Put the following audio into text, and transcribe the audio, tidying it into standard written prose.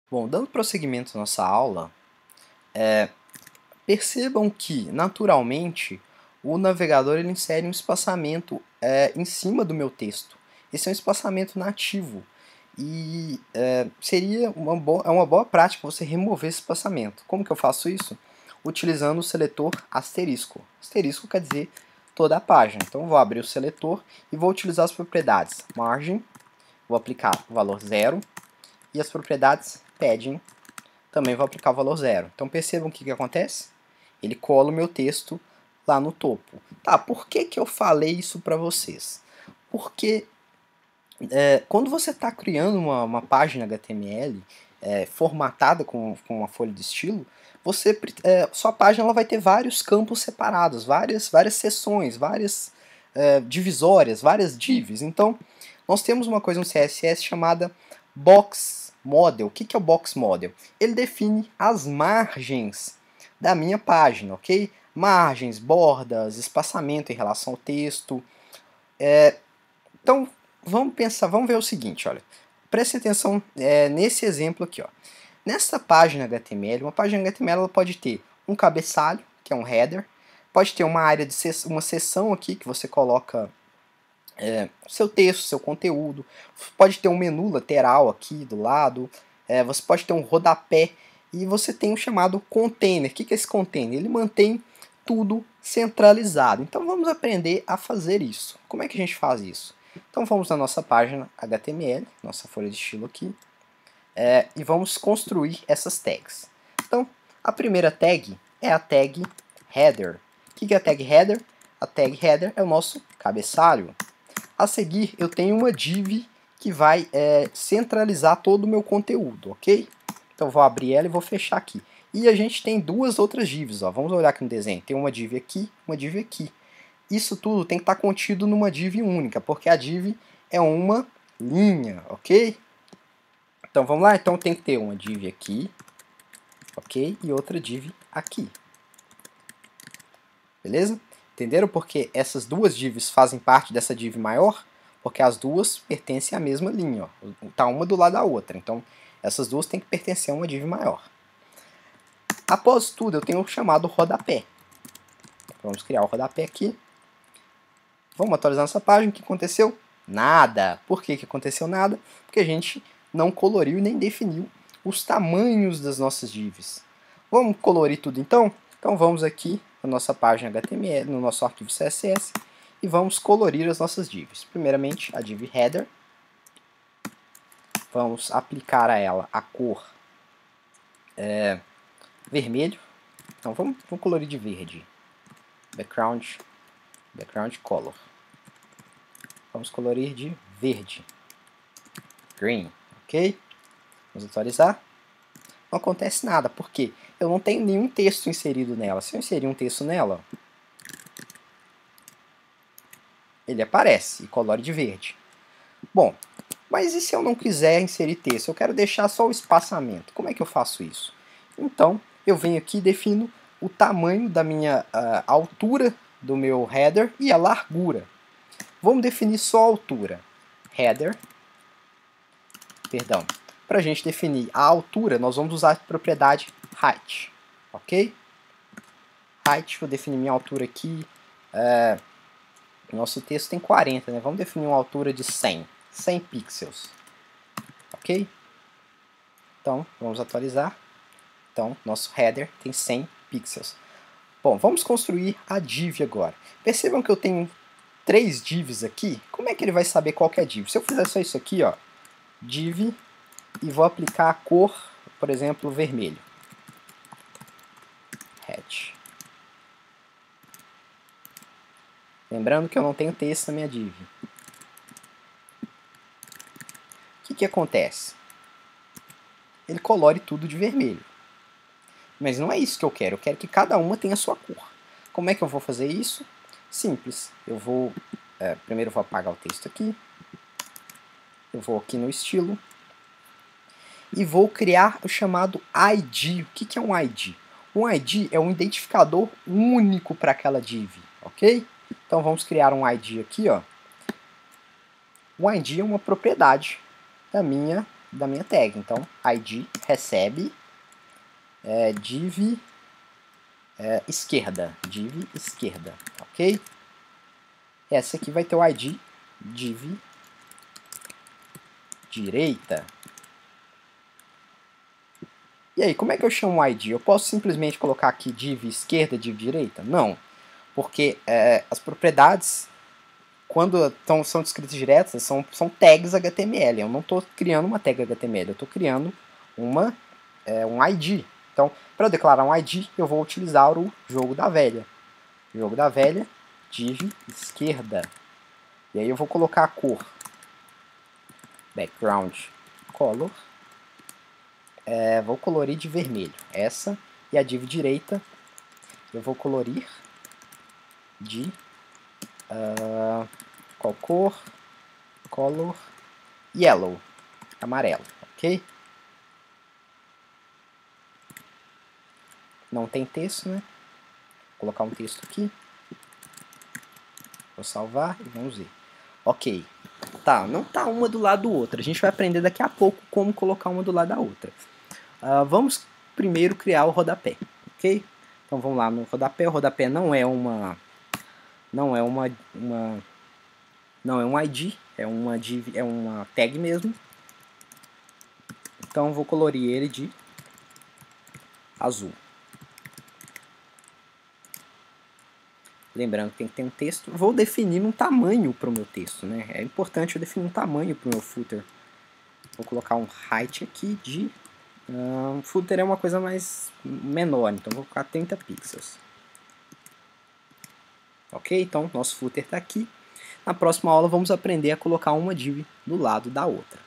Bom, dando prosseguimento à nossa aula, percebam que, naturalmente, o navegador ele insere um espaçamento em cima do meu texto. Esse é um espaçamento nativo e seria uma boa prática você remover esse espaçamento. Como que eu faço isso? Utilizando o seletor asterisco. Asterisco quer dizer toda a página. Então eu vou abrir o seletor e vou utilizar as propriedades margem, vou aplicar o valor 0 e as propriedades padding também vou aplicar o valor 0. Então percebam o que acontece? Ele cola o meu texto lá no topo. Tá, por que eu falei isso para vocês? Porque quando você está criando uma página HTML formatada com uma folha de estilo, sua página ela vai ter vários campos separados, várias seções, várias divisórias, várias divs. Então, nós temos uma coisa no CSS chamada Box Model. O que é o Box Model? Ele define as margens da minha página, ok? Margens, bordas, espaçamento em relação ao texto. Então, vamos ver o seguinte, olha. Preste atenção nesse exemplo aqui, ó. Nessa página HTML, uma página HTML ela pode ter um cabeçalho, que é um header, pode ter uma área de uma seção aqui que você coloca seu texto, seu conteúdo, pode ter um menu lateral aqui do lado, você pode ter um rodapé e você tem o chamado container. O que é esse container? Ele mantém tudo centralizado. Então vamos aprender a fazer isso. Como é que a gente faz isso? Então vamos na nossa página HTML, nossa folha de estilo aqui, e vamos construir essas tags. Então a primeira tag é a tag header. O que é a tag header? A tag header é o nosso cabeçalho. A seguir, eu tenho uma div que vai centralizar todo o meu conteúdo, ok? Então, vou abrir ela e vou fechar aqui. E a gente tem duas outras divs, ó. Vamos olhar aqui no desenho. Tem uma div aqui, uma div aqui. Isso tudo tem que estar contido numa div única, porque a div é uma linha, ok? Então, vamos lá? Então, tem que ter uma div aqui, ok? E outra div aqui. Beleza? Entenderam porque essas duas divs fazem parte dessa div maior? Porque as duas pertencem à mesma linha. Ó. Tá uma do lado da outra. Então, essas duas têm que pertencer a uma div maior. Após tudo, eu tenho o chamado rodapé. Vamos criar o rodapé aqui. Vamos atualizar nossa página. O que aconteceu? Nada. Por que aconteceu nada? Porque a gente não coloriu e nem definiu os tamanhos das nossas divs. Vamos colorir tudo então? Então vamos aqui na nossa página HTML, no nosso arquivo CSS, e vamos colorir as nossas divs. Primeiramente, a div header. Vamos aplicar a ela a cor vermelho. Então vamos colorir de verde. Background color. Vamos colorir de verde. Green, ok? Vamos atualizar. Não acontece nada, porque eu não tenho nenhum texto inserido nela. Se eu inserir um texto nela, ele aparece e colore de verde. Bom, mas e se eu não quiser inserir texto? Eu quero deixar só o espaçamento. Como é que eu faço isso? Então, eu venho aqui e defino o tamanho da minha altura do meu header e a largura. Vamos definir só a altura. Header, perdão. Para a gente definir a altura, nós vamos usar a propriedade height, ok? Height, vou definir minha altura aqui. Nosso texto tem 40, né? Vamos definir uma altura de 100 pixels, ok? Então, vamos atualizar. Então, nosso header tem 100 pixels. Bom, vamos construir a div agora. Percebam que eu tenho 3 divs aqui. Como é que ele vai saber qual que é a div? Se eu fizer só isso aqui, ó, div, e vou aplicar a cor, por exemplo, vermelho. Hatch. Lembrando que eu não tenho texto na minha div. O que acontece? Ele colore tudo de vermelho. Mas não é isso que eu quero que cada uma tenha a sua cor. Como é que eu vou fazer isso? Simples. Eu vou, primeiro eu vou apagar o texto aqui. Eu vou aqui no estilo. E vou criar o chamado ID. O que é um ID? Um ID é um identificador único para aquela div, ok? Então vamos criar um ID aqui, ó. O ID é uma propriedade da minha da minha tag. Então, id recebe div esquerda, ok? Essa aqui vai ter o id div direita. E aí, como é que eu chamo o id? Eu posso simplesmente colocar aqui div esquerda, div direita? Não, porque as propriedades, quando são descritas diretas, são tags HTML. Eu não estou criando uma tag HTML, eu estou criando um id. Então, para eu declarar um id, eu vou utilizar o jogo da velha. Jogo da velha, div esquerda. E aí eu vou colocar a cor background color. Vou colorir de vermelho. Essa. E a div direita eu vou colorir de qual cor? Color yellow. Amarelo. Ok? Não tem texto, né? Vou colocar um texto aqui. Vou salvar e vamos ver. Ok. Tá, não tá uma do lado do outro. A gente vai aprender daqui a pouco como colocar uma do lado da outra. Vamos primeiro criar o rodapé, ok? Então vamos lá no rodapé. O rodapé não é um ID, é uma tag mesmo. Então vou colorir ele de azul. Lembrando que tem que ter um texto. Vou definir um tamanho para o meu texto, né? É importante eu definir um tamanho para o meu footer. Vou colocar um height aqui de... footer é uma coisa mais menor, então vou colocar 30 pixels. Ok? Então nosso footer está aqui. Na próxima aula vamos aprender a colocar uma div do lado da outra.